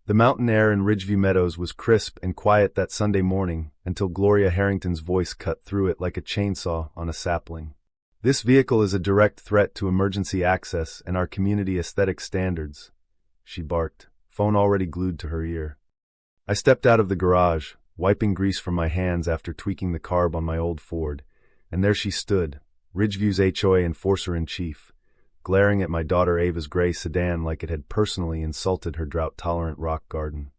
The mountain air in Ridgeview Meadows was crisp and quiet that Sunday morning until Gloria Harrington's voice cut through it like a chainsaw on a sapling. "This vehicle is a direct threat to emergency access and our community aesthetic standards," she barked, phone already glued to her ear. I stepped out of the garage, wiping grease from my hands after tweaking the carb on my old Ford, and there she stood, Ridgeview's HOA enforcer-in-chief, glaring at my daughter Ava's gray sedan like it had personally insulted her drought-tolerant rock garden.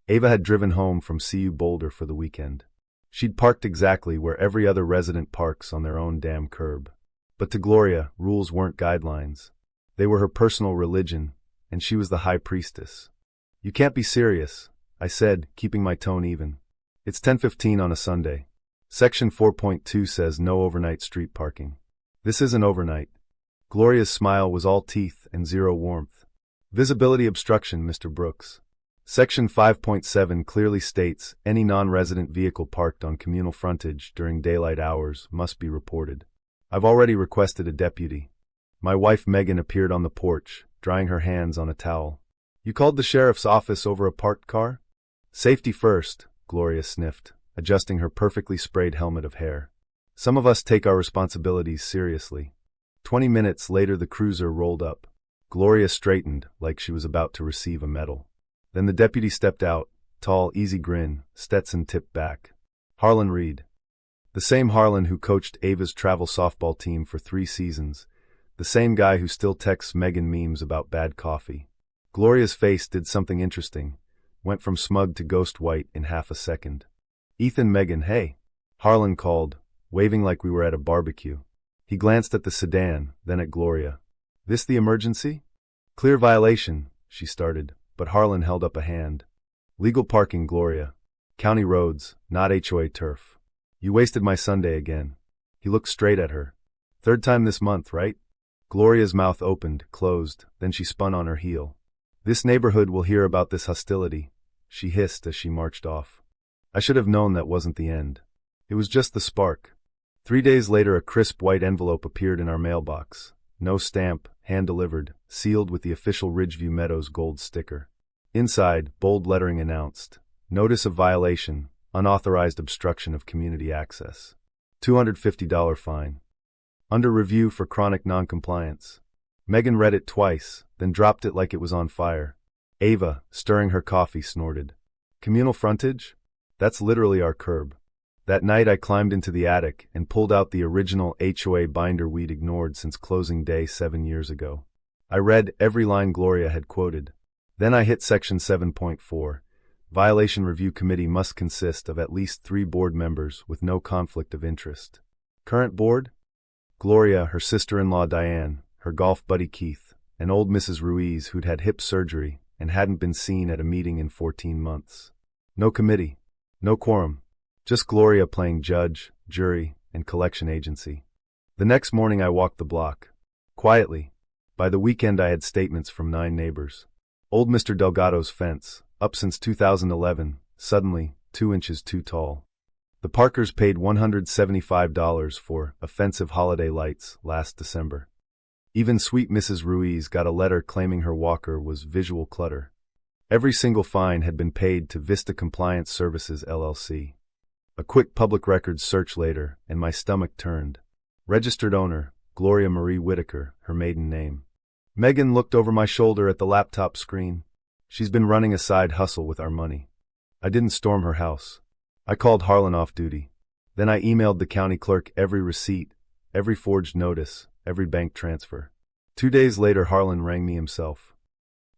Ava had driven home from CU Boulder for the weekend. She'd parked exactly where every other resident parks on their own damn curb. But to Gloria, rules weren't guidelines. They were her personal religion, and she was the high priestess. "You can't be serious," I said, keeping my tone even. "It's 10:15 on a Sunday. Section 4.2 says no overnight street parking. This isn't overnight." Gloria's smile was all teeth and zero warmth. "Visibility obstruction, Mr. Brooks. Section 5.7 clearly states any non-resident vehicle parked on communal frontage during daylight hours must be reported. I've already requested a deputy." My wife Megan appeared on the porch, drying her hands on a towel. "You called the sheriff's office over a parked car?" "Safety first," Gloria sniffed, adjusting her perfectly sprayed helmet of hair. "Some of us take our responsibilities seriously." 20 minutes later the cruiser rolled up. Gloria straightened like she was about to receive a medal. Then the deputy stepped out, tall, easy grin, Stetson tipped back. Harlan Reed. The same Harlan who coached Ava's travel softball team for 3 seasons. The same guy who still texts Megan memes about bad coffee. Gloria's face did something interesting. Went from smug to ghost white in half a second. "Ethan, Megan, hey," Harlan called, waving like we were at a barbecue. He glanced at the sedan, then at Gloria. "This the emergency?" "Clear violation," she started, but Harlan held up a hand. "Legal parking, Gloria. County roads, not HOA turf. You wasted my Sunday again." He looked straight at her. "Third time this month, right?" Gloria's mouth opened, closed, then she spun on her heel. "This neighborhood will hear about this hostility," she hissed as she marched off. I should have known that wasn't the end. It was just the spark. 3 days later a crisp white envelope appeared in our mailbox. No stamp, hand-delivered, sealed with the official Ridgeview Meadows gold sticker. Inside, bold lettering announced, "Notice of violation, unauthorized obstruction of community access. $250 fine. Under review for chronic noncompliance." Megan read it twice, then dropped it like it was on fire. Ava, stirring her coffee, snorted. "Communal frontage? That's literally our curb." That night I climbed into the attic and pulled out the original HOA binder we'd ignored since closing day 7 years ago. I read every line Gloria had quoted. Then I hit section 7.4. Violation Review Committee must consist of at least 3 board members with no conflict of interest. Current board? Gloria, her sister-in-law Diane, her golf buddy Keith, and old Mrs. Ruiz who'd had hip surgery and hadn't been seen at a meeting in 14 months. No committee. No quorum. Just Gloria playing judge, jury, and collection agency. The next morning I walked the block. Quietly. By the weekend I had statements from 9 neighbors. Old Mr. Delgado's fence, up since 2011, suddenly 2 inches too tall. The Parkers paid $175 for offensive holiday lights last December. Even sweet Mrs. Ruiz got a letter claiming her walker was visual clutter. Every single fine had been paid to Vista Compliance Services LLC. A quick public records search later, and my stomach turned. Registered owner, Gloria Marie Whitaker, her maiden name. Megan looked over my shoulder at the laptop screen. She's been running a side hustle with our money. I didn't storm her house. I called Harlan off duty. Then I emailed the county clerk every receipt, every forged notice, every bank transfer. 2 days later Harlan rang me himself.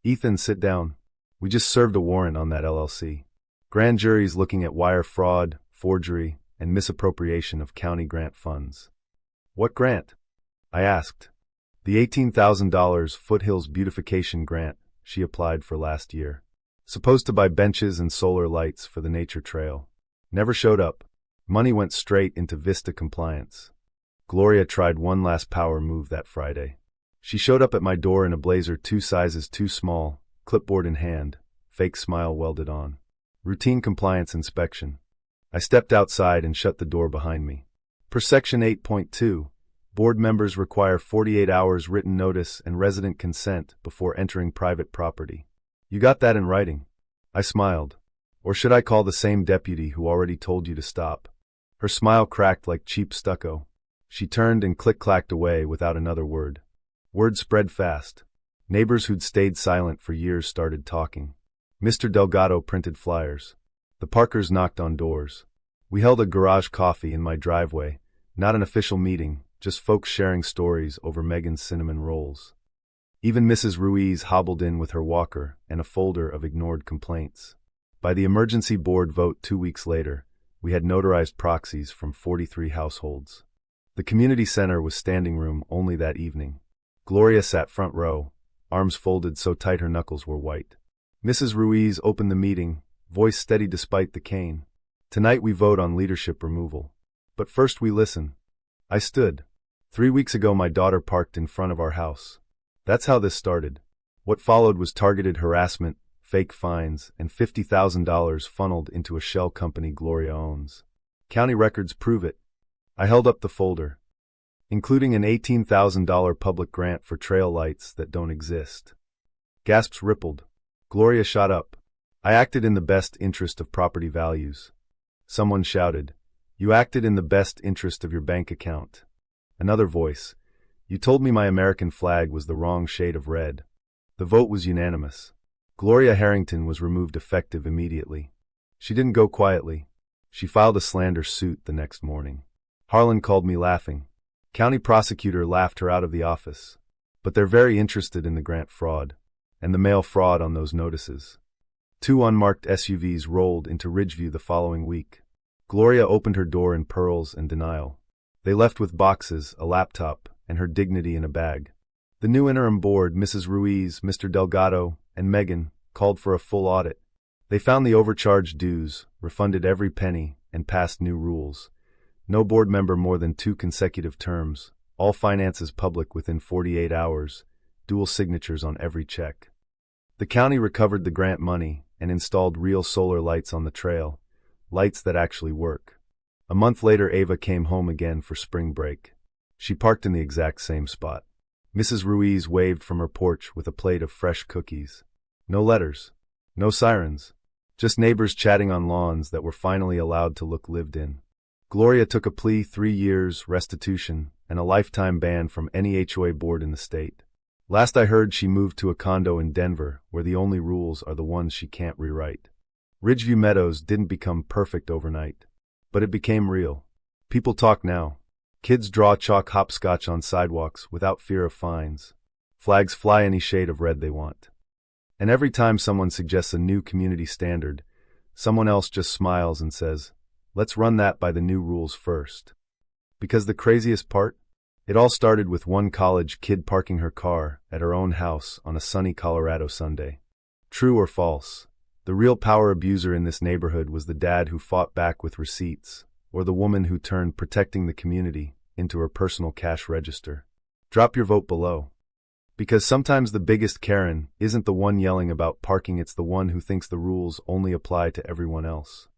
"Ethan, sit down. We just served a warrant on that LLC. Grand jury's looking at wire fraud, forgery, and misappropriation of county grant funds." "What grant?" I asked. "The $18,000 Foothills Beautification Grant she applied for last year. Supposed to buy benches and solar lights for the nature trail. Never showed up. Money went straight into Vista Compliance." Gloria tried one last power move that Friday. She showed up at my door in a blazer 2 sizes too small, clipboard in hand, fake smile welded on. Routine compliance inspection. I stepped outside and shut the door behind me. Per Section 8.2, board members require 48 hours written notice and resident consent before entering private property. You got that in writing. I smiled. Or should I call the same deputy who already told you to stop? Her smile cracked like cheap stucco. She turned and click-clacked away without another word. Word spread fast. Neighbors who'd stayed silent for years started talking. Mr. Delgado printed flyers. The Parkers knocked on doors. We held a garage coffee in my driveway, not an official meeting, just folks sharing stories over Megan's cinnamon rolls. Even Mrs. Ruiz hobbled in with her walker and a folder of ignored complaints. By the emergency board vote 2 weeks later, we had notarized proxies from 43 households. The community center was standing room only that evening. Gloria sat front row, arms folded so tight her knuckles were white. Mrs. Ruiz opened the meeting, voice steady despite the cane. Tonight we vote on leadership removal. But first we listen. I stood. 3 weeks ago my daughter parked in front of our house. That's how this started. What followed was targeted harassment, fake fines, and $50,000 funneled into a shell company Gloria owns. County records prove it. I held up the folder, including an $18,000 public grant for trail lights that don't exist. Gasps rippled. Gloria shot up. I acted in the best interest of property values. Someone shouted, "You acted in the best interest of your bank account." Another voice, "You told me my American flag was the wrong shade of red." The vote was unanimous. Gloria Harrington was removed effective immediately. She didn't go quietly. She filed a slander suit the next morning. Harlan called me laughing. County prosecutor laughed her out of the office. But they're very interested in the grant fraud, and the mail fraud on those notices. 2 unmarked SUVs rolled into Ridgeview the following week. Gloria opened her door in pearls and denial. They left with boxes, a laptop, and her dignity in a bag. The new interim board, Mrs. Ruiz, Mr. Delgado, and Megan, called for a full audit. They found the overcharged dues, refunded every penny, and passed new rules. No board member more than 2 consecutive terms, all finances public within 48 hours, dual signatures on every check. The county recovered the grant money and installed real solar lights on the trail, lights that actually work. A month later Ava came home again for spring break. She parked in the exact same spot. Mrs. Ruiz waved from her porch with a plate of fresh cookies. No letters, no sirens, just neighbors chatting on lawns that were finally allowed to look lived in. Gloria took a plea, 3 years, restitution, and a lifetime ban from any HOA board in the state. Last I heard she moved to a condo in Denver where the only rules are the ones she can't rewrite. Ridgeview Meadows didn't become perfect overnight, but it became real. People talk now. Kids draw chalk hopscotch on sidewalks without fear of fines. Flags fly any shade of red they want. And every time someone suggests a new community standard, someone else just smiles and says, "Let's run that by the new rules first." Because the craziest part? It all started with one college kid parking her car at her own house on a sunny Colorado Sunday. True or false? The real power abuser in this neighborhood was the dad who fought back with receipts, or the woman who turned protecting the community into her personal cash register. Drop your vote below. Because sometimes the biggest Karen isn't the one yelling about parking, it's the one who thinks the rules only apply to everyone else.